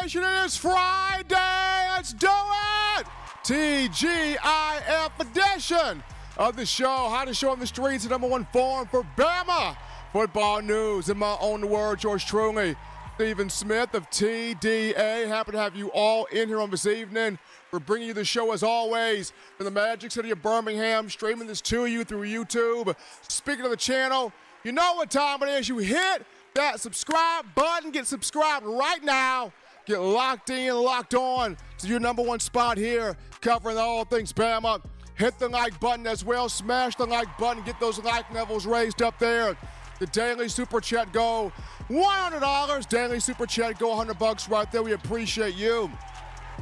Nation, it is Friday. Let's do it. TGIF edition of the show. Hottest show on the streets, the number one forum for Bama football news. In my own words, yours truly, Stephen Smith of TDA. Happy to have you all in here on this evening. We're bringing you the show, as always, from the Magic City of Birmingham, streaming this to you through YouTube. Speaking of the channel, you know what time it is. You hit that subscribe button. Get subscribed right now. Get locked in, locked on to your number one spot here, covering all things Bama. Hit the like button as well. Smash the like button. Get those like levels raised up there. The daily super chat go $100. Daily super chat go $100 right there. We appreciate you.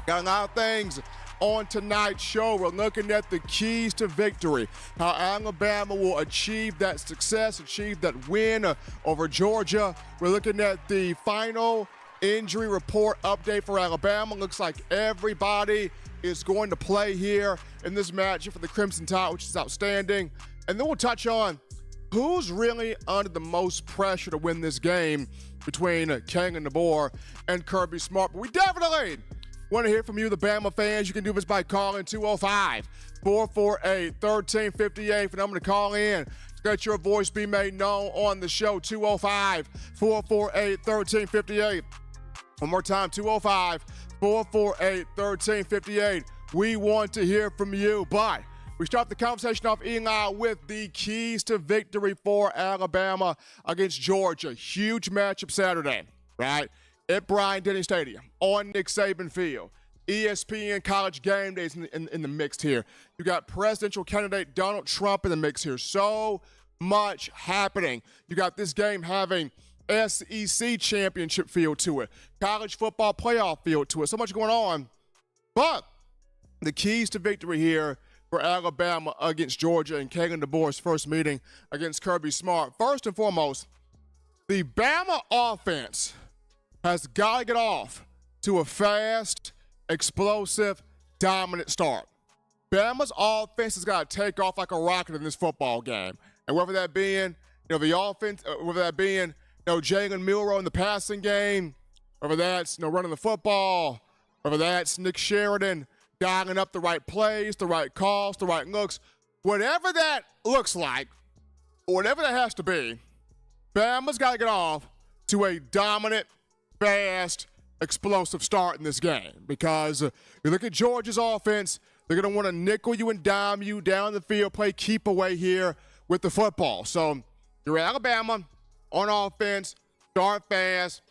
Got a lot of things on tonight's show. We're looking at the keys to victory, how Alabama will achieve that success, achieve that win over Georgia. We're looking at the final injury report update for Alabama. Looks like everybody is going to play here in this match for the Crimson Tide, which is outstanding. And then we'll touch on who's really under the most pressure to win this game between Kalen DeBoer and Kirby Smart. But we definitely want to hear from you, the Bama fans. You can do this by calling 205-448-1358 for number to call in. Let your voice be made known on the show, 205-448-1358. One more time, 205-448-1358. We want to hear from you. But we start the conversation off, Eli, with the keys to victory for Alabama against Georgia. Huge matchup Saturday, right? At Bryant-Denny Stadium, on Nick Saban Field. ESPN College Game Days in the mix here. You got presidential candidate Donald Trump in the mix here. So much happening. You got this game having SEC championship feel to it, college football playoff feel to it. So much going on. But the keys to victory here for Alabama against Georgia and Kalen DeBoer's first meeting against Kirby Smart. First and foremost, the Bama offense has got to get off to a fast, explosive, dominant start. Bama's offense has got to take off like a rocket in this football game. And whether that being, the offense, whether that being, Jalen Milroe in the passing game, whether that's, running the football, whether that's Nick Sheridan dialing up the right plays, the right calls, the right looks, whatever that looks like, or whatever that has to be, Bama's got to get off to a dominant, fast, explosive start in this game, because you look at Georgia's offense, they're going to want to nickel you and dime you down the field, play keep away here with the football. So you're Alabama on offense, start fast,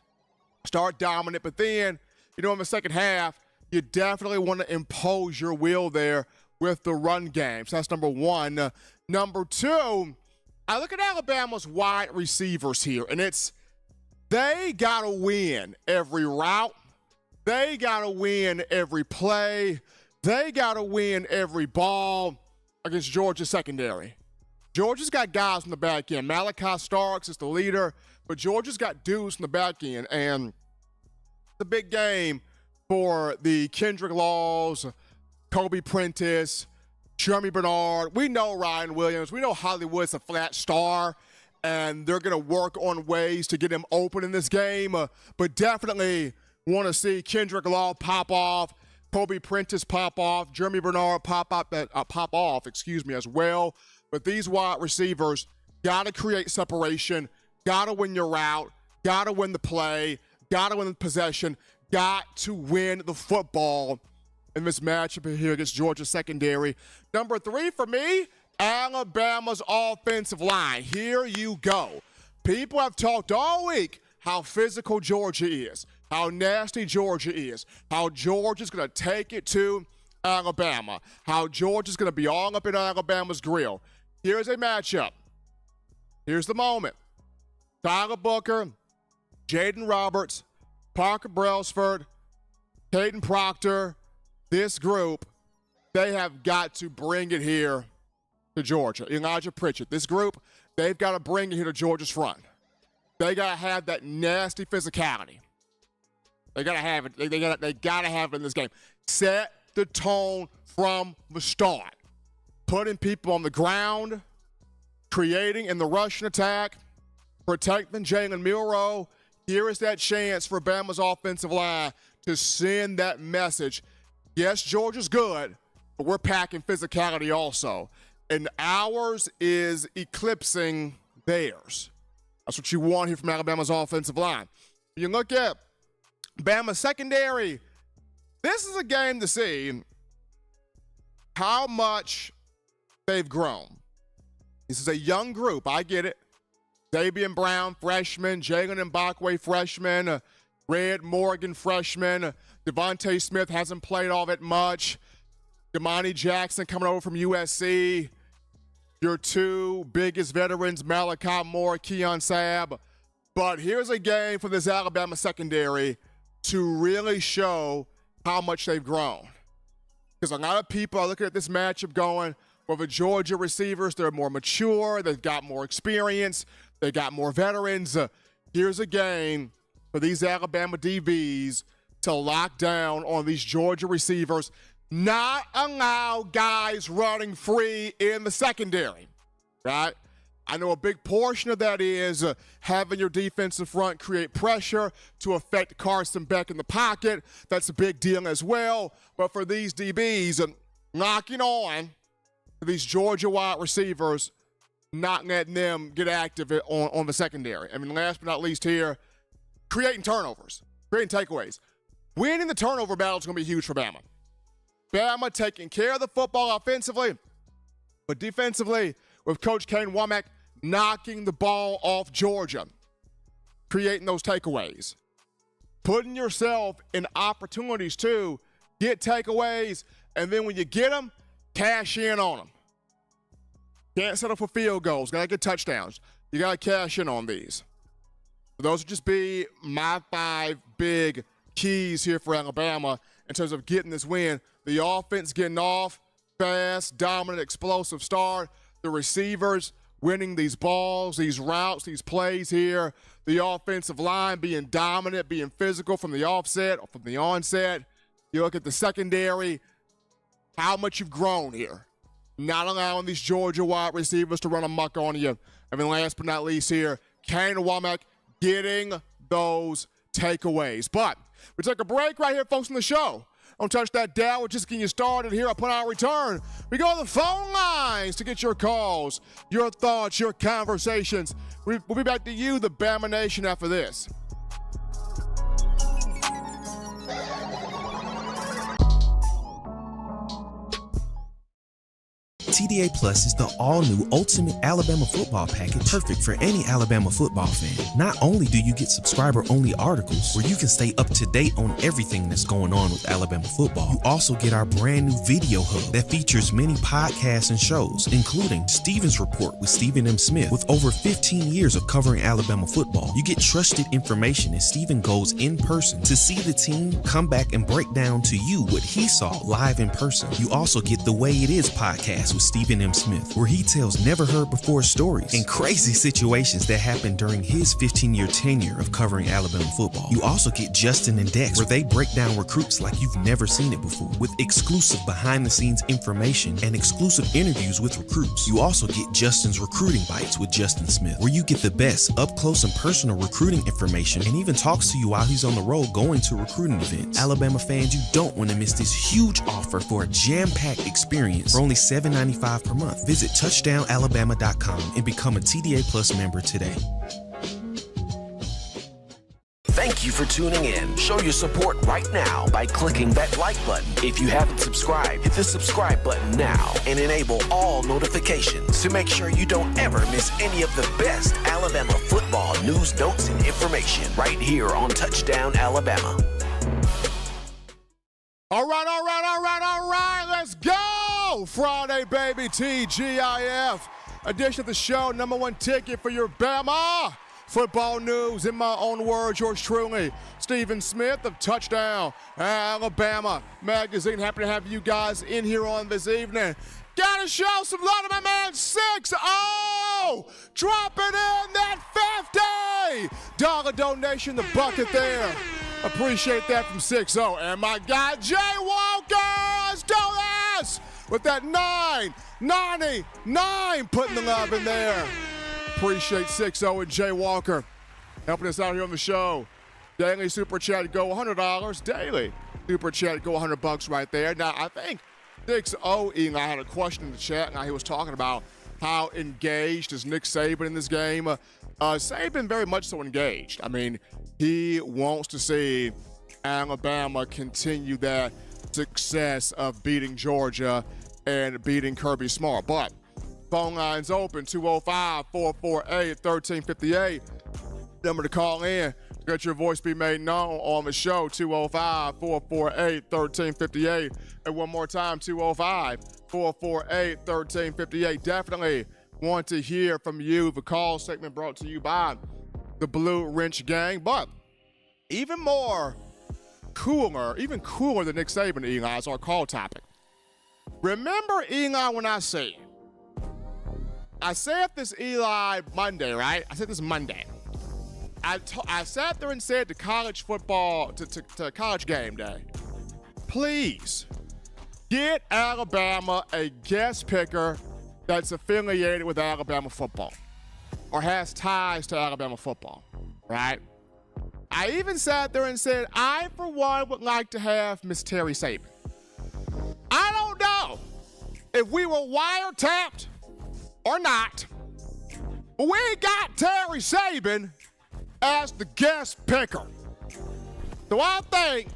start dominant, but then, in the second half, you definitely want to impose your will there with the run game. So that's number one. Number two, I look at Alabama's wide receivers here, and they got to win every route. They got to win every play. They got to win every ball against Georgia's secondary. Georgia's got guys on the back end. Malachi Starks is the leader, but Georgia's got dudes on the back end. And the big game for the Kendrick Laws, Kobe Prentice, Jeremy Bernard. We know Ryan Williams. We know Hollywood's a flat star, and they're going to work on ways to get him open in this game. But definitely want to see Kendrick Law pop off, Kobe Prentice pop off, Jeremy Bernard pop off, as well. But these wide receivers got to create separation, got to win your route, got to win the play, got to win the possession, got to win the football in this matchup here against Georgia secondary. Number three for me, Alabama's offensive line. Here you go. People have talked all week how physical Georgia is, how nasty Georgia is, how Georgia's going to take it to Alabama, how Georgia's going to be all up in Alabama's grill. Here's a matchup. Here's the moment. Tyler Booker, Jaden Roberts, Parker Brailsford, Caden Proctor, this group, they have got to bring it here to Georgia. Elijah Pritchett, this group, they've got to bring it here to Georgia's front. They got to have that nasty physicality. They got to have it. They got to have it in this game. Set the tone from the start. Putting people on the ground, creating in the rushing attack, protecting Jalen Milroe. Here is that chance for Bama's offensive line to send that message. Yes, Georgia's good, but we're packing physicality also. And ours is eclipsing theirs. That's what you want here from Alabama's offensive line. You look at Bama secondary, this is a game to see how much they've grown. This is a young group, I get it. Davian Brown, freshman. Jalen Mbakwe, freshman. Red Morgan, freshman. Devontae Smith hasn't played all that much. Damani Jackson coming over from USC. Your two biggest veterans, Malachi Moore, Keon Sabb. But here's a game for this Alabama secondary to really show how much they've grown. Because a lot of people are looking at this matchup going, well, the Georgia receivers, they're more mature, they've got more experience, they got more veterans. Here's a game for these Alabama DBs to lock down on these Georgia receivers, not allow guys running free in the secondary, right? I know a big portion of that is having your defensive front create pressure to affect Carson Beck in the pocket. That's a big deal as well. But for these DBs, knocking on these Georgia wide receivers, not letting them get active on the secondary. I mean, last but not least here, creating turnovers, creating takeaways. Winning the turnover battle is going to be huge for Bama. Bama taking care of the football offensively, but defensively, with Coach Kane Womack knocking the ball off Georgia, creating those takeaways, putting yourself in opportunities to get takeaways, and then when you get them, cash in on them. Can't settle for field goals. Got to get touchdowns. You got to cash in on these. Those would just be my 5 big keys here for Alabama in terms of getting this win. The offense getting off fast, dominant, explosive start. The receivers winning these balls, these routes, these plays here. The offensive line being dominant, being physical from the offset or from the onset. You look at the secondary, how much you've grown here. Not allowing these Georgia wide receivers to run amok on you. And then last but not least here, Kane Womack getting those takeaways. But we take a break right here, folks, on the show. Don't touch that dial. We're just getting you started here. Upon our return, we go to the phone lines to get your calls, your thoughts, your conversations. We'll be back to you, the Bama Nation, after this. TDA Plus is the all-new Ultimate Alabama Football Package, perfect for any Alabama football fan. Not only do you get subscriber-only articles where you can stay up to date on everything that's going on with Alabama football, you also get our brand new video hub that features many podcasts and shows, including Steven's Report with Stephen M. Smith. With over 15 years of covering Alabama football, you get trusted information as Stephen goes in person to see the team come back and break down to you what he saw live in person. You also get the Way It Is podcast with Stephen M. Smith, where he tells never-heard-before stories and crazy situations that happened during his 15-year tenure of covering Alabama football. You also get Justin and Dex, where they break down recruits like you've never seen it before, with exclusive behind-the-scenes information and exclusive interviews with recruits. You also get Justin's Recruiting Bites with Justin Smith, where you get the best up-close and personal recruiting information and even talks to you while he's on the road going to recruiting events. Alabama fans, you don't want to miss this huge offer for a jam-packed experience for only $7.95 per month. Visit touchdownalabama.com and become a TDA Plus member today. Thank you for tuning in. Show your support right now by clicking that like button. If you haven't subscribed, hit the subscribe button now and enable all notifications to make sure you don't ever miss any of the best Alabama football news, notes, and information right here on Touchdown Alabama. All right. Let's go. Friday, baby. TGIF. Edition of the show. Number 1 ticket for your Bama football news. In my own words, yours truly, Stephen Smith of Touchdown Alabama Magazine. Happy to have you guys in here on this evening. Gotta show some love to my man 6-0. Dropping in that $50 donation, the bucket there. Appreciate that from 6-0. And my guy, Jay Walker, let's do this! With that $9.99, putting the love in there. Appreciate 6-0 and Jay Walker helping us out here on the show. Daily Super Chat, go $100. Daily Super Chat, go $100 right there. Now, I think 6-0 Eli had a question in the chat. Now, he was talking about how engaged is Nick Saban in this game. Saban very much so engaged. I mean, he wants to see Alabama continue that success of beating Georgia and beating Kirby Smart. But phone lines open, 205-448-1358. Number to call in to get your voice be made known on the show, 205-448-1358. And one more time, 205-448-1358. Definitely want to hear from you. The call segment brought to you by the Blue Wrench Gang. But even cooler than Nick Saban, Eli, is our call topic. Remember, Eli, when I said this, Eli, Monday, right? I said this Monday. I sat there and said to college football, to college game day, please get Alabama a guest picker that's affiliated with Alabama football or has ties to Alabama football, right? I even sat there and said, I, for one, would like to have Miss Terry Saban. I don't know if we were wiretapped or not, but we got Terry Saban as the guest picker. So I think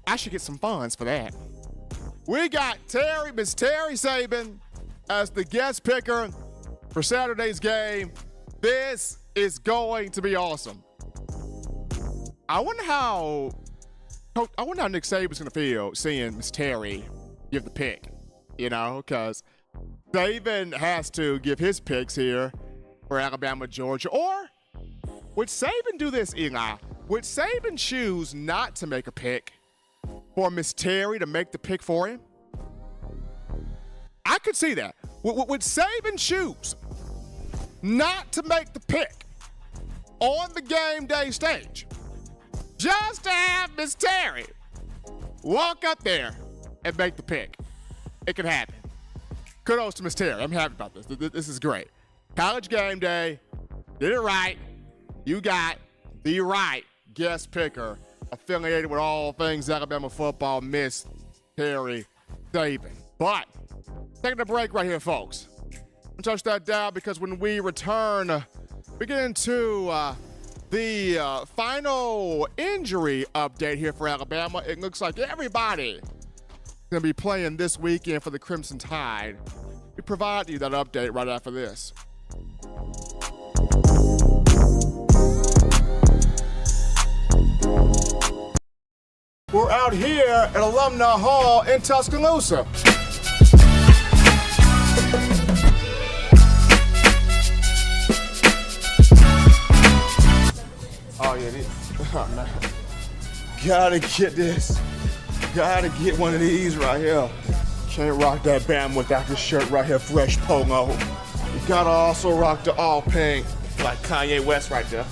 I should get some funds for that. We got Miss Terry Saban as the guest picker for Saturday's game. This is going to be awesome. I wonder how Nick Saban's going to feel seeing Miss Terry give the pick, because Saban has to give his picks here for Alabama, Georgia. Or would Saban do this, Eli? Would Saban choose not to make a pick for Miss Terry to make the pick for him? I could see that. Would Saban choose not to make the pick on the game day stage just to have Miss Terry walk up there and make the pick? It could happen. Kudos to Miss Terry. I'm happy about this. This is great. College game day, did it right. You got the right guest picker affiliated with all things Alabama football, Miss Terry Saban. But taking a break right here, folks. Don't touch that dial, because when we return, we get into the final injury update here for Alabama. It looks like everybody going to be playing this weekend for the Crimson Tide. We provide you that update right after this. We're out here at Alumni Hall in Tuscaloosa. Oh yeah, oh man. Gotta get this. Gotta get one of these right here. Can't rock that band without this shirt right here, fresh polo. You gotta also rock the all pink, like Kanye West right there.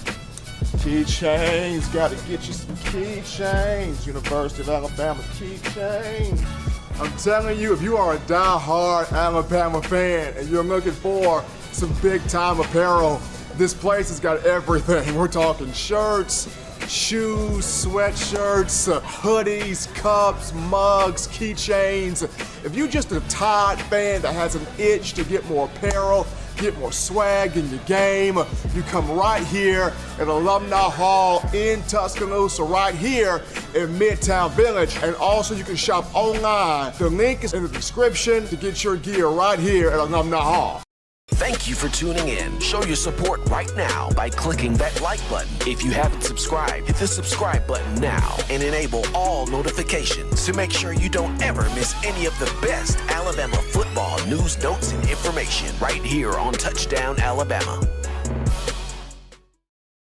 Keychains, gotta get you some keychains. University of Alabama keychains. I'm telling you, if you are a die-hard Alabama fan and you're looking for some big-time apparel, this place has got everything. We're talking shirts, shoes, sweatshirts, hoodies, cups, mugs, keychains. If you're just a Tide fan that has an itch to get more apparel, get more swag in your game, you come right here at Alumni Hall in Tuscaloosa, right here in Midtown Village. And also you can shop online. The link is in the description to get your gear right here at Alumni Hall. Thank you for tuning in. Show your support right now by clicking that like button. If you haven't subscribed, hit the subscribe button now and enable all notifications to make sure you don't ever miss any of the best Alabama football news, notes, and information right here on Touchdown Alabama.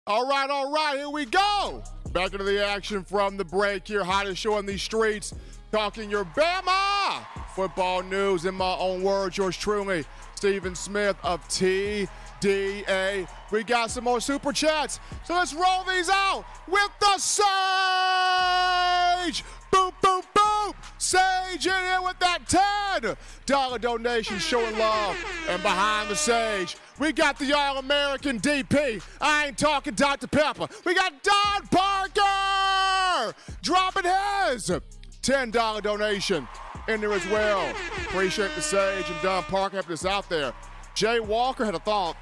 All right, here we go. Back into the action from the break here. Hottest show in these streets, talking your Bama football news. In my own words, yours truly, Stephen Smith of TDA. We got some more super chats, so let's roll these out with the Sage. Boom, boom, boom. Sage in here with that $10 donation, showing love. And behind the Sage, We got the All-American DP. I ain't talking Dr. Pepper. We got Don Parker dropping his $10 donation in there as well. Appreciate the Sage and Don Parker having this out there. Jay Walker had a thought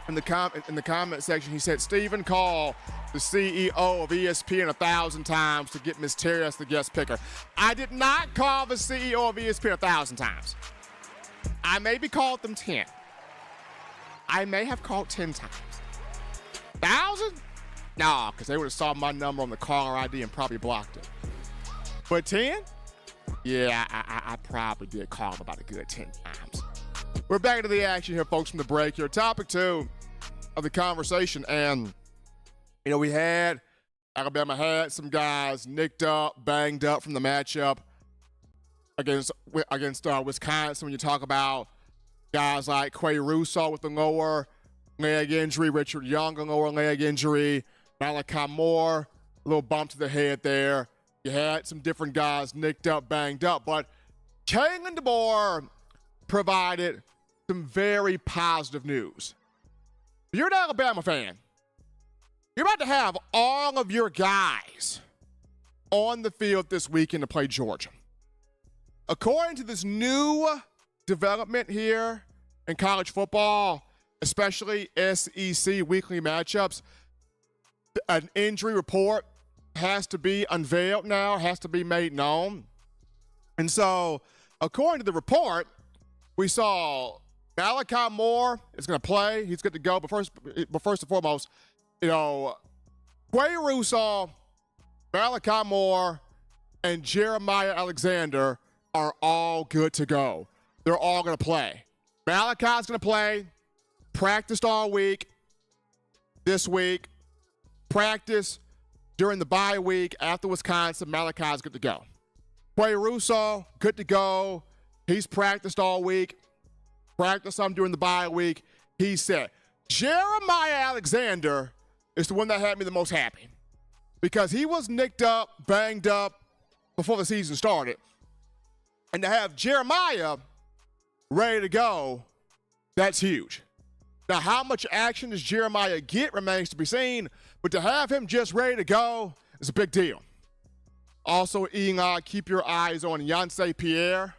in the comment section. He said, Stephen called the CEO of ESPN 1,000 times to get Miss Terry as the guest picker. I did not call the CEO of ESPN 1,000 times. I maybe called them 10. I may have called 10 times. 1,000? Nah, because they would have saw my number on the caller ID and probably blocked it. But 10? Yeah, I probably did call them about a good 10 times. We're back into the action here, folks, from the break here. Topic 2 of the conversation. And, you know, Alabama had some guys nicked up, banged up from the matchup against Wisconsin. When you talk about guys like Quay Russo with the lower leg injury, Richard Young, a lower leg injury, Malachi Moore, a little bump to the head there. You had some different guys nicked up, banged up, but Kalen DeBoer provided some very positive news. If you're an Alabama fan, you're about to have all of your guys on the field this weekend to play Georgia. According to this new development here in college football, especially SEC weekly matchups, an injury report has to be unveiled now, has to be made known. And so, according to the report, we saw Malachi Moore is going to play. He's good to go. But first and foremost, you know, Quay Russo, Malachi Moore, and Jeremiah Alexander are all good to go. They're all going to play. Malachi's going to play. Practiced all week. This week. Practice during the bye week after Wisconsin. Malachi's good to go. Quay Russo, good to go. He's practiced all week. Practiced some during the bye week. He's set. Jeremiah Alexander is the one that had me the most happy because he was nicked up, banged up before the season started. And to have Jeremiah ready to go, that's huge. Now, how much action does Jeremiah get remains to be seen, but to have him just ready to go is a big deal. Also, keep your eyes on Yonsei Pierre.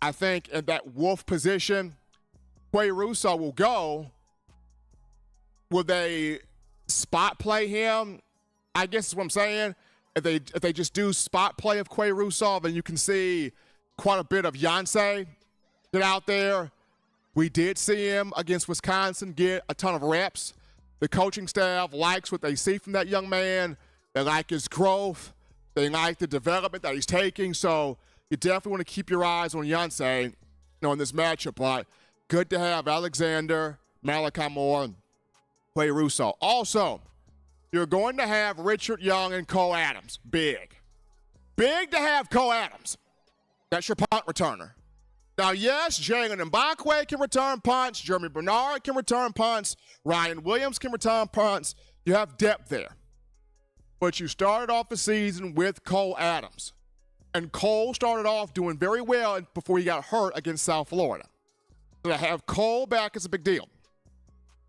I think in that wolf position, Quay Russo will go. Will they spot play him? I guess is what I'm saying. If they just do spot play of Quay Russo, then you can see quite a bit of Yonsei get out there. We did see him against Wisconsin get a ton of reps. The coaching staff likes what they see from that young man. They like his growth. They like the development that he's taking. So you definitely want to keep your eyes on Yonsei, in this matchup. But good to have Alexander, Malachi Moore, and Quay Russo. Also, you're going to have Richard Young and Cole Adams. Big. Big to have Cole Adams. That's your punt returner. Now, yes, Jalen Mbakwe can return punts. Jeremy Bernard can return punts. Ryan Williams can return punts. You have depth there. But you started off the season with Cole Adams. And Cole started off doing very well before he got hurt against South Florida. So to have Cole back is a big deal.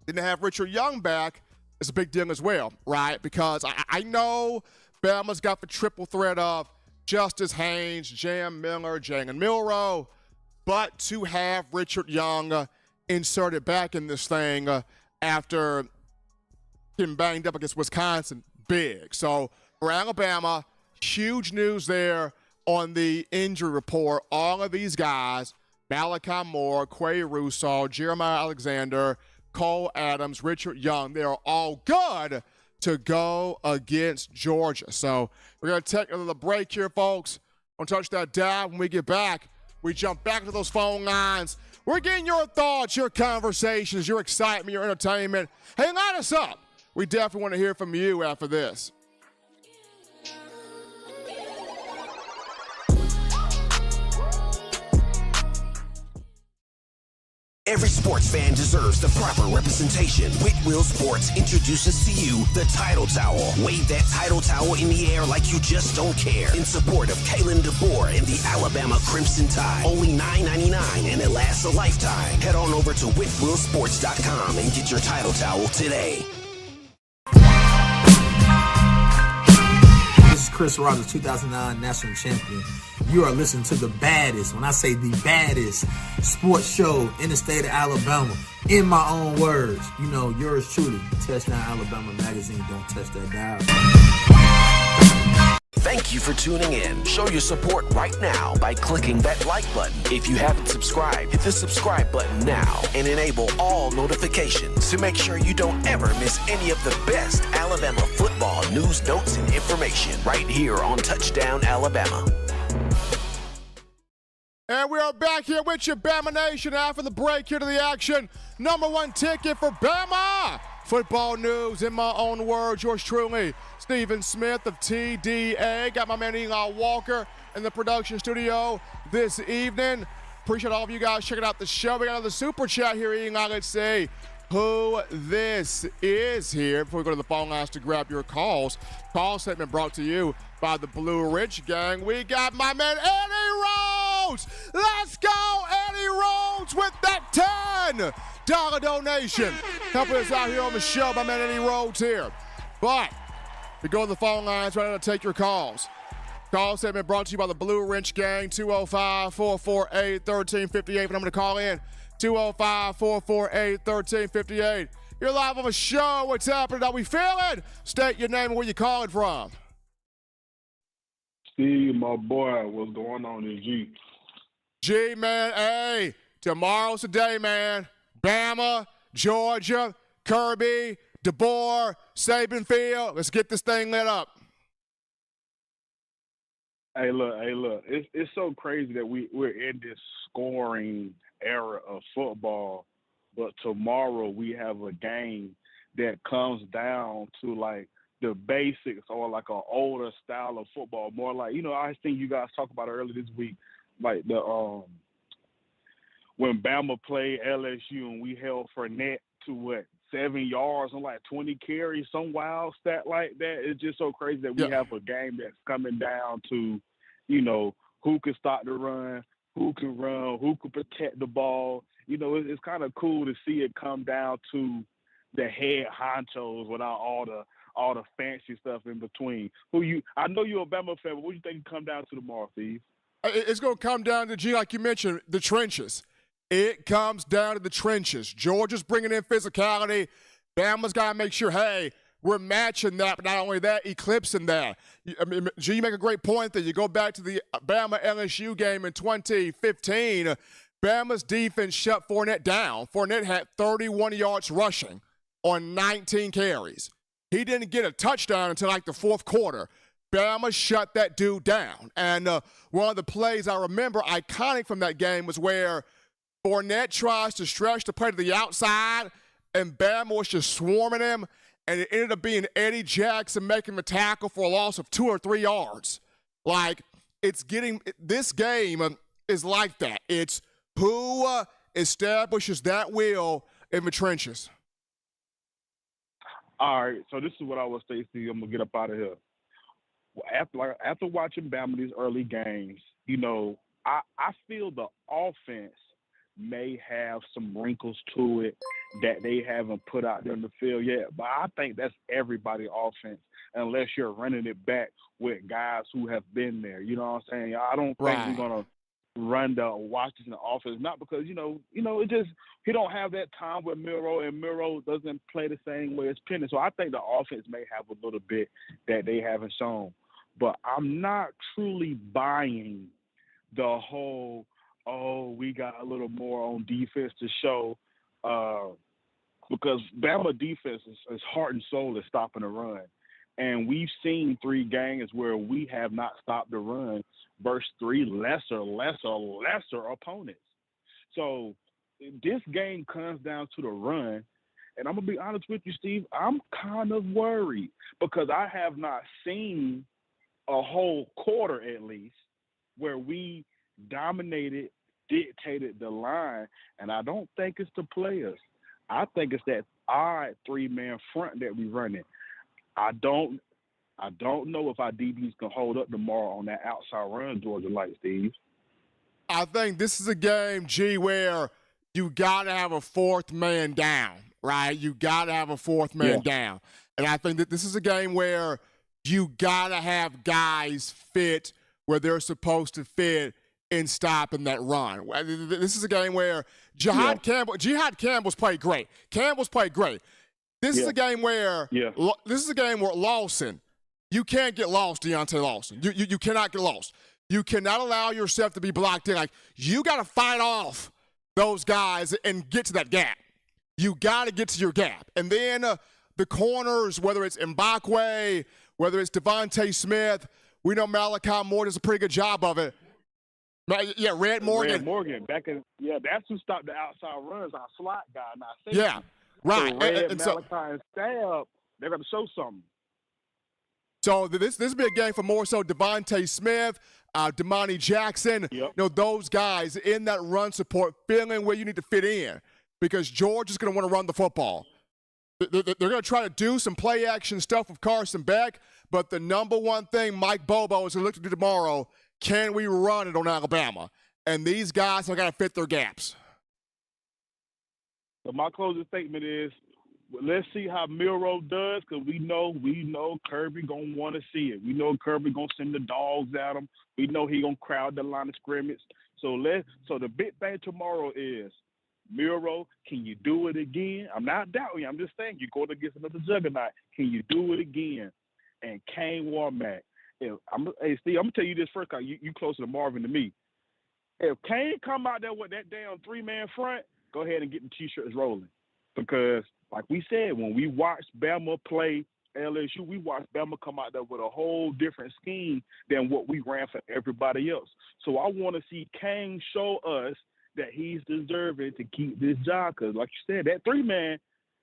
Then to have Richard Young back is a big deal as well, right? Because I know Bama's got the triple threat of Justice Haynes, Jam Miller, Jalen Milroe. But to have Richard Young inserted back in this thing after getting banged up against Wisconsin, big. So for Alabama, huge news there on the injury report. All of these guys, Malachi Moore, Quay Russo, Jeremiah Alexander, Cole Adams, Richard Young, they are all good to go against Georgia. So we're going to take a little break here, folks. Don't touch that dial. When we get back, we jump back to those phone lines. We're getting your thoughts, your conversations, your excitement, your entertainment. Hey, line us up. We definitely want to hear from you after this. Every sports fan deserves the proper representation. Whitwell Sports introduces to you the Title Towel. Wave that Title Towel in the air like you just don't care. In support of Kalen DeBoer and the Alabama Crimson Tide. Only $9.99 and it lasts a lifetime. Head on over to whitwellsports.com and get your Title Towel today. This is Chris Rogers, 2009 National Champion. You are listening to the baddest, when I say the baddest, sports show in the state of Alabama. In my own words, you know, yours truly, Touchdown Alabama Magazine. Don't touch that dial. Thank you for tuning in. Show your support right now by clicking that like button. If you haven't subscribed, hit the subscribe button now and enable all notifications to make sure you don't ever miss any of the best Alabama football news, notes, and information right here on Touchdown Alabama. And we are back here with you, Bama Nation, after the break. Here to the action. Number one ticket for Bama football news. In my own words, yours truly, Stephen Smith of TDA. Got my man Eli Walker in the production studio this evening. Appreciate all of you guys checking out the show. We got another super chat here, Eli. Let's see who this is here before we go to the phone lines to grab your calls. Call segment brought to you by the Blue Ridge Gang. We got my man Eddie Rhodes. Let's go, Eddie Rhodes, with that $10 donation. Helping us out here on the show, my man Eddie Rhodes here. But we go to the phone lines right now to take your calls. Call segment brought to you by the Blue Ridge Gang, 205-448-1358. I'm going to call in, 205-448-1358. You're live on the show. What's happening? How we feeling? State your name and where you calling from. Steve, my boy, what's going on in G? G, man, hey, tomorrow's the day, man. Bama, Georgia, Kirby, DeBoer, Saban Field. Let's get this thing lit up. Hey, look. It's so crazy that we're in this scoring era of football, but tomorrow we have a game that comes down to like the basics or like an older style of football, more like, you know, I think you guys talked about it earlier this week, like the when Bama played LSU and we held Fournette to 7 yards on like 20 carries, some wild stat like that. It's just so crazy that we have a game that's coming down to, you know, who can stop the run, who can run, who can protect the ball. You know, it's kind of cool to see it come down to the head honchos without all the fancy stuff in between. I know you're a Bama fan, but what do you think it come down to tomorrow, Steve? It's going to come down to, G, like you mentioned, the trenches. It comes down to the trenches. Georgia's bringing in physicality. Bama's got to make sure, hey, we're matching that, but not only that, eclipsing that. I mean, G, you make a great point that you go back to the Bama-LSU game in 2015. Bama's defense shut Fournette down. Fournette had 31 yards rushing on 19 carries. He didn't get a touchdown until like the fourth quarter. Bama shut that dude down. And one of the plays I remember iconic from that game was where Fournette tries to stretch the play to the outside, and Bama was just swarming him, and it ended up being Eddie Jackson making the tackle for a loss of 2 or 3 yards. Like, this game is like that. It's who establishes that will in the trenches. All right, so this is what I would say, Steve. I'm going to get up out of here. After watching Bama these early games, you know, I feel the offense may have some wrinkles to it that they haven't put out there in the field yet. But I think that's everybody's offense unless you're running it back with guys who have been there. You know what I'm saying? I don't think we're going to run the Washington offense, not because, you know, it just he don't have that time with Miro, and Miro doesn't play the same way as Penny. So I think the offense may have a little bit that they haven't shown. But I'm not truly buying the whole, we got a little more on defense to show, because Bama defense is heart and soul is stopping the run. And we've seen 3 games where we have not stopped the run versus 3 lesser opponents. So this game comes down to the run. And I'm going to be honest with you, Steve, I'm kind of worried because I have not seen a whole quarter at least where we dominated dictated the line, and I don't think it's the players. I think it's that odd three-man front that we running. I don't know if our DBs can hold up tomorrow on that outside run Georgia like, Steve. I think this is a game, G, where you got to have a fourth man down, right? You got to have a fourth man down. And I think that this is a game where you got to have guys fit where they're supposed to fit in stopping that run. This is a game where Jihad Campbell's played great. This is a game where Lawson, you can't get lost, Deontay Lawson. You cannot get lost. You cannot allow yourself to be blocked in. Like, you got to fight off those guys and get to that gap. You got to get to your gap. And then the corners, whether it's Mbakwe, whether it's Devontae Smith, we know Malachi Moore does a pretty good job of it. Yeah, Red Morgan. That's who stopped the outside runs, our slot guy, not safety. Yeah, right. So Malachi and Stab, they're going to show something. So this will be a game for more so Devontae Smith, Damani Jackson, those guys in that run support, feeling where you need to fit in, because Georgia's going to want to run the football. They're going to try to do some play action stuff with Carson Beck, but the number one thing Mike Bobo is going to look to do tomorrow, can we run it on Alabama? And these guys have got to fit their gaps. So my closing statement is, let's see how Milroe does, because we know Kirby gonna want to see it. We know Kirby gonna send the dogs at him. We know he gonna crowd the line of scrimmage. So the big thing tomorrow is, Milroe, can you do it again? I'm not doubting you. I'm just saying, you're going against another juggernaut. Can you do it again? And Kane Warmack. Steve, I'm gonna tell you this first, cause you closer to Marvin than me. If Kane come out there with that damn three-man front, go ahead and get the T-shirts rolling, because like we said, when we watched Bama play LSU, we watched Bama come out there with a whole different scheme than what we ran for everybody else. So I want to see Kane show us that he's deserving to keep this job, because like you said, that three-man,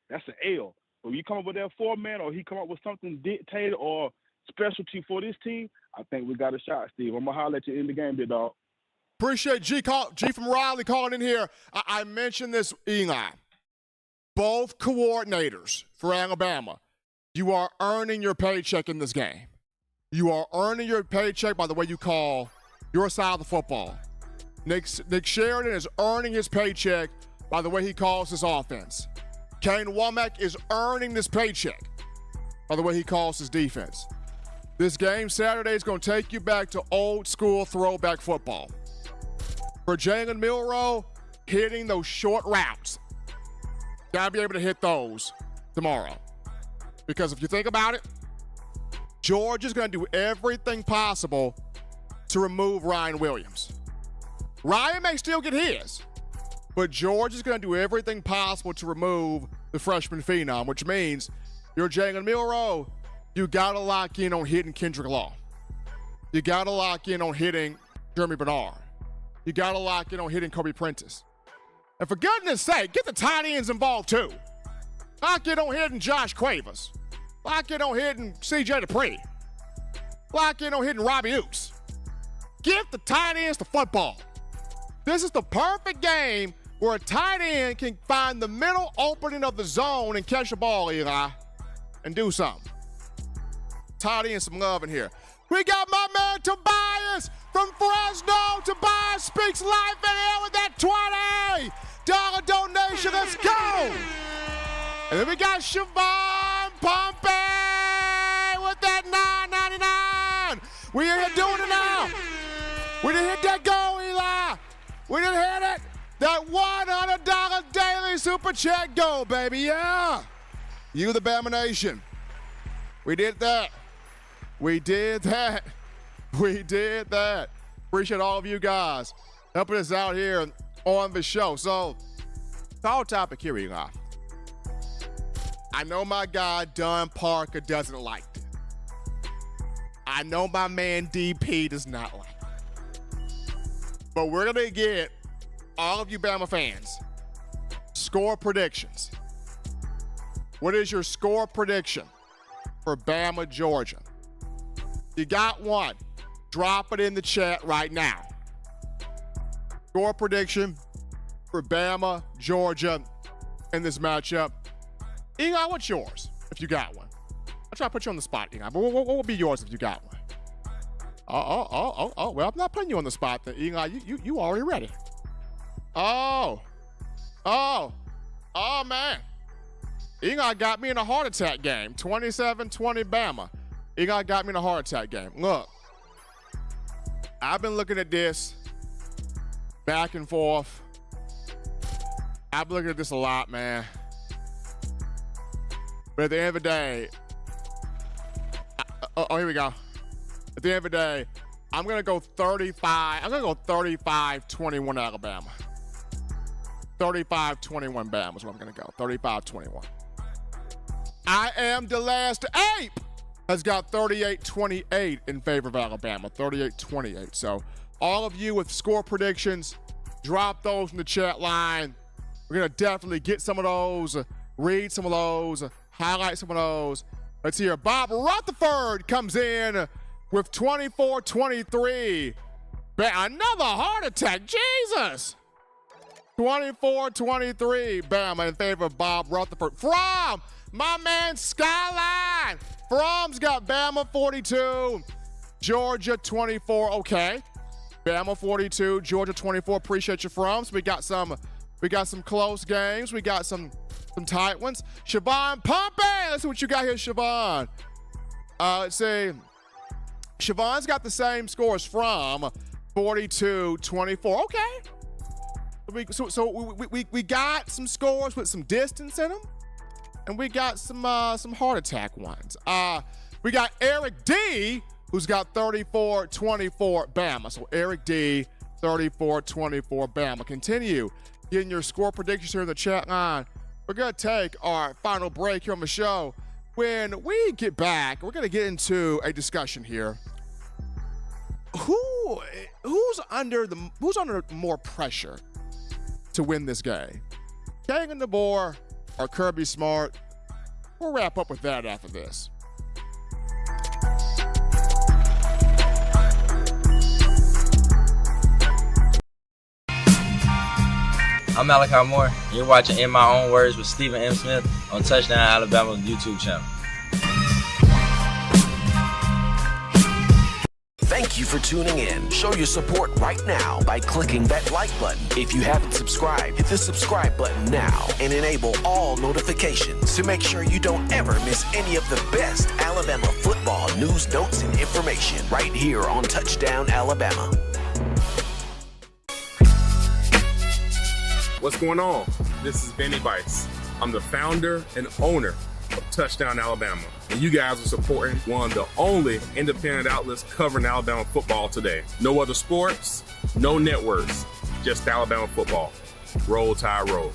that's an L. When you come up with that four-man, or he come up with something dictated or specialty for this team, I think we got a shot, Steve. I'm going to holler at you in the game, big dog. Appreciate G from Raleigh calling in here. I mentioned this, Eli. Both coordinators for Alabama, you are earning your paycheck in this game. You are earning your paycheck by the way you call your side of the football. Nick Sheridan is earning his paycheck by the way he calls his offense. Kane Womack is earning this paycheck by the way he calls his defense. This game Saturday is going to take you back to old school throwback football. For Jalen Milroe, hitting those short routes. Gotta be able to hit those tomorrow. Because if you think about it, Georgia's going to do everything possible to remove Ryan Williams. Ryan may still get his, but Georgia's going to do everything possible to remove the freshman phenom, which means you're Jalen Milroe, you got to lock in on hitting Kendrick Law. You got to lock in on hitting Jeremy Bernard. You got to lock in on hitting Kobe Prentice. And for goodness sake, get the tight ends involved too. Lock in on hitting Josh Cuevas. Lock in on hitting CJ Dupree. Lock in on hitting Robbie Oaks. Give the tight ends the football. This is the perfect game where a tight end can find the middle opening of the zone and catch the ball, Eli, and do something. Tight end some love in here. We got my man Tobias from Fresno. Tobias speaks life in here with that $20 donation. Let's go. And then we got Siobhan Pompey with that $9.99. We in here doing it now. We didn't hit that goal, Eli. We didn't hit it. That $100 daily super chat goal, baby. Yeah. You the Bama Nation. We did that. We did that. We did that. Appreciate all of you guys helping us out here on the show. So, our topic here, Eli. I know my guy, Don Parker, doesn't like it. I know my man, DP, does not like it. But we're going to get all of you Bama fans score predictions. What is your score prediction for Bama, Georgia? You got one. Drop it in the chat right now. score prediction for Bama, Georgia in this matchup. Eli, what's yours if you got one? I'll try to put you on the spot, Eli, but what would be yours if you got one? Oh, well, I'm not putting you on the spot then, Eli. You already ready. Oh, man. Eli got me in a heart attack game. 27-20 Bama. Eli got me in a heart attack game. Look, I've been looking at this back and forth. I've been looking at this a lot, man. But at the end of the day, here we go. At the end of the day, I'm going to go 35. I'm going to go 35-21 Alabama. 35-21 Bama is what I'm going to go. 35-21. I am the last ape has got 38-28 in favor of Alabama. 38-28. So all of you with score predictions, drop those in the chat line. We're going to definitely get some of those, read some of those, highlight some of those. Let's hear Bob Rutherford comes in with 24-23. Another heart attack. Jesus. 24-23. Bama in favor of Bob Rutherford. From my man Skyline. From's got Bama 42. Georgia 24. Okay. Bama 42. Georgia 24. Appreciate you, Froms. We got some close games. We got some tight ones. Siobhan Pompey. Let's see what you got here, Siobhan. Let's see. Siobhan's got the same score as From. 42-24. Okay. We got some scores with some distance in them, and we got some heart attack ones. We got Eric D, who's got 34-24 Bama. So Eric D, 34-24 Bama. Continue getting your score predictions here in the chat line. We're gonna take our final break here on the show. When we get back, we're gonna get into a discussion here. Who's under more pressure to win this game? Kagan DeBoer or Kirby Smart? We'll wrap up with that after this. I'm Malachi Moore, and you're watching In My Own Words with Stephen M. Smith on Touchdown Alabama YouTube channel. Thank you for tuning in. Show your support right now by clicking that like button. If you haven't subscribed, hit the subscribe button now and enable all notifications to make sure you don't ever miss any of the best Alabama football news, notes, and information right here on Touchdown Alabama. What's going on? This is Benny Bice. I'm the founder and owner of Touchdown Alabama. And you guys are supporting one of the only independent outlets covering Alabama football today. No other sports, no networks, just Alabama football. Roll Tide Roll.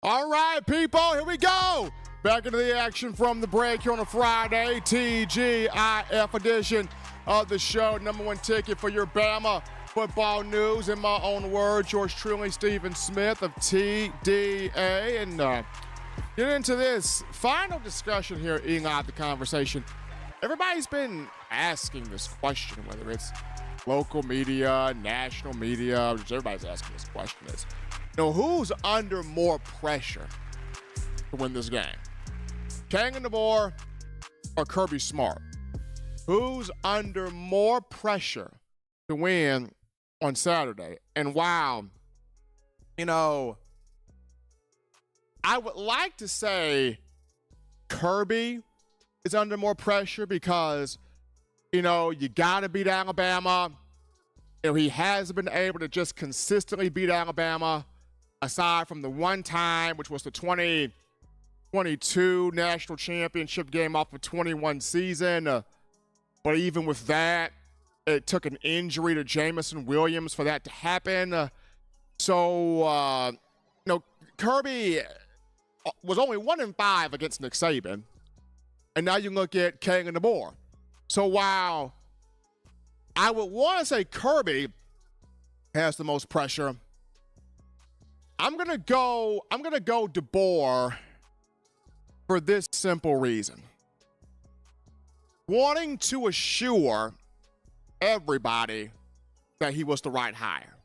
All right, people, here we go. Back into the action from the break here on a Friday, TGIF edition of the show. Number one ticket for your Bama football news. In my own words, yours truly, Stephen Smith of TDA. And get into this final discussion here, Eli, the conversation. Everybody's been asking this question, whether it's local media, national media, just everybody's asking this question. Is, who's under more pressure to win this game? Kagan DeBoer or Kirby Smart? Who's under more pressure to win on Saturday? And wow, I would like to say Kirby is under more pressure because, you got to beat Alabama. He hasn't been able to just consistently beat Alabama, aside from the one time, which was the 2022 national championship game off of 21 season. But even with that, it took an injury to Jamison Williams for that to happen. Kirby was only 1-5 against Nick Saban. And now you look at Kagan DeBoer. So while I would want to say Kirby has the most pressure, I'm gonna go DeBoer for this simple reason. Wanting to assure everybody that he was the right hire.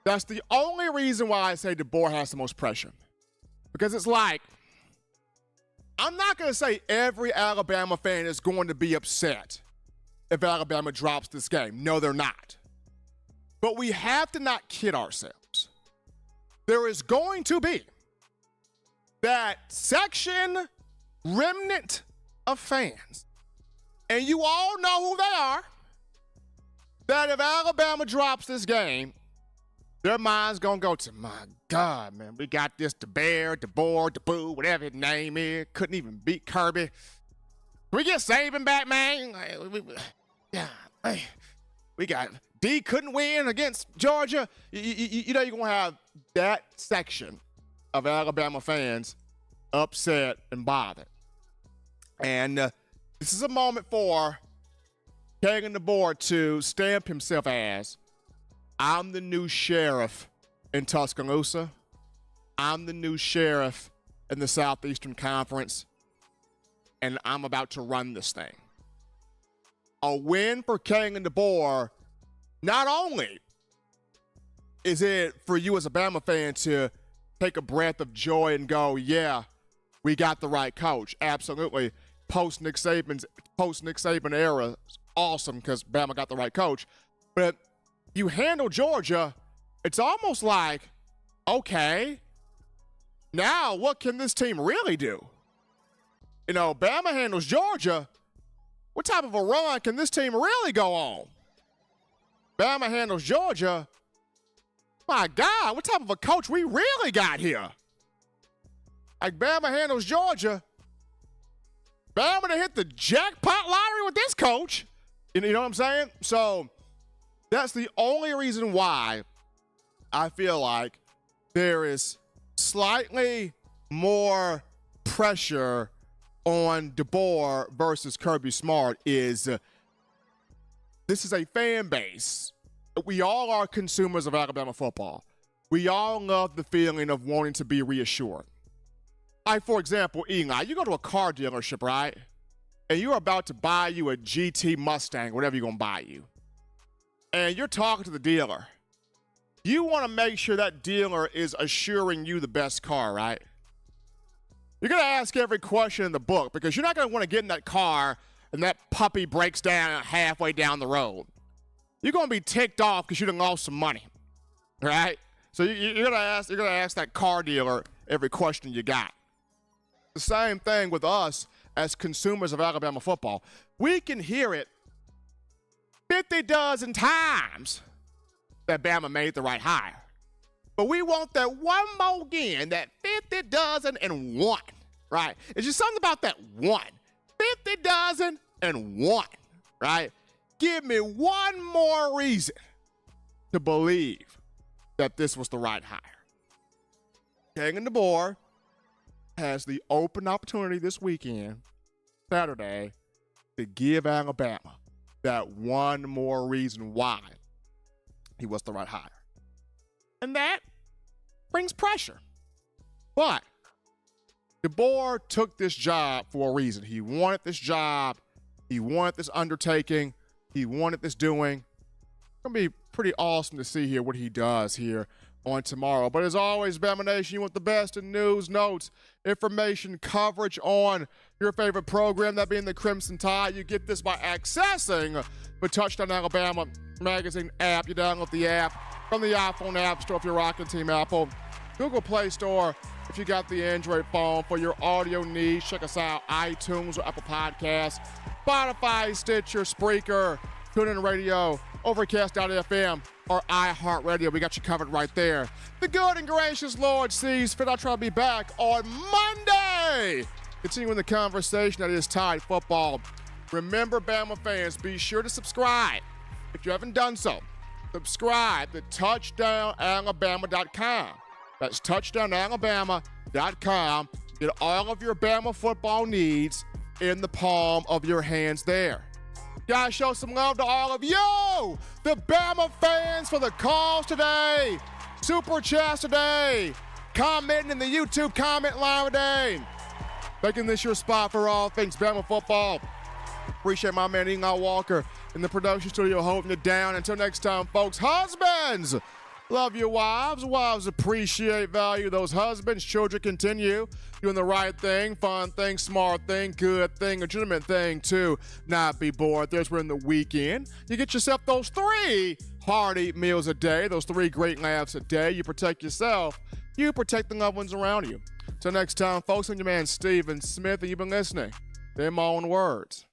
That's the only reason why I say DeBoer has the most pressure. Because it's like, I'm not going to say every Alabama fan is going to be upset if Alabama drops this game. No, they're not. But we have to not kid ourselves. There is going to be that section, remnant of fans, and you all know who they are, that if Alabama drops this game, their mind's going to go to, my God, man, we got this DeBoer, DeBoo, whatever his name is. Couldn't even beat Kirby. Can we get Saban back, man? We got D couldn't win against Georgia. You know you're going to have that section of Alabama fans upset and bothered. And this is a moment for Kevin DeBoer to stamp himself as, I'm the new sheriff in Tuscaloosa. I'm the new sheriff in the Southeastern Conference. And I'm about to run this thing. A win for Kevin DeBoer, not only is it for you as a Bama fan to take a breath of joy and go, yeah, we got the right coach. Absolutely. Post-Nick Saban era is awesome because Bama got the right coach. But you handle Georgia, it's almost like, okay, now what can this team really do? You know, Bama handles Georgia. What type of a run can this team really go on? Bama handles Georgia. My God, what type of a coach we really got here? Like, Bama handles Georgia. Bama to hit the jackpot lottery with this coach. You know what I'm saying? So that's the only reason why I feel like there is slightly more pressure on DeBoer versus Kirby Smart is this is a fan base. We all are consumers of Alabama football. We all love the feeling of wanting to be reassured. Like, for example, Eli, you go to a car dealership, right? And you're about to buy you a GT Mustang, whatever you're going to buy you. And you're talking to the dealer. You want to make sure that dealer is assuring you the best car, right? You're going to ask every question in the book because you're not going to want to get in that car and that puppy breaks down halfway down the road. You're going to be ticked off because you done lost some money, right? So you're going to ask that car dealer every question you got. The same thing with us as consumers of Alabama football. We can hear it 50 dozen times that Bama made the right hire. But we want that one more again, that 50 dozen and one, right? It's just something about that one. 50 dozen and one, right? Give me one more reason to believe that this was the right hire. Kevin DeBoer has the open opportunity this weekend, Saturday, to give Alabama that one more reason why he was the right hire. And that brings pressure. But DeBoer took this job for a reason. He wanted this job. He wanted this undertaking. He wanted this doing. It's going to be pretty awesome to see here what he does here on tomorrow. But as always, Bama Nation, you want the best in news, notes, information, coverage on your favorite program, that being the Crimson Tide. You get this by accessing the Touchdown Alabama magazine app. You download the app from the iPhone App Store if you're rocking Team Apple, Google Play Store if you got the Android phone. For your audio needs, check us out, iTunes or Apple Podcasts, Spotify, Stitcher, Spreaker, TuneIn Radio, Overcast.fm, or iHeartRadio. We got you covered right there. The good and gracious Lord sees fit. I'll try to be back on Monday, continuing the conversation that is Tide football. Remember, Bama fans, be sure to subscribe. If you haven't done so, subscribe to touchdownalabama.com. That's touchdownalabama.com. Get all of your Bama football needs in the palm of your hands there. Guys, show some love to all of you, the Bama fans, for the calls today, super chats today, commenting in the YouTube comment line today, making this your spot for all things Bama football. Appreciate my man Eli Walker in the production studio holding it down. Until next time, folks, husbands, love your wives. Wives appreciate, value those husbands. Children continue doing the right thing, fun thing, smart thing, good thing, legitimate thing to not be bored. There's we're in the weekend. You get yourself those 3 hearty meals a day, those 3 great laughs a day. You protect yourself. You protect the loved ones around you. Till next time, folks, I'm your man Steven Smith, and you've been listening to In My Own Words.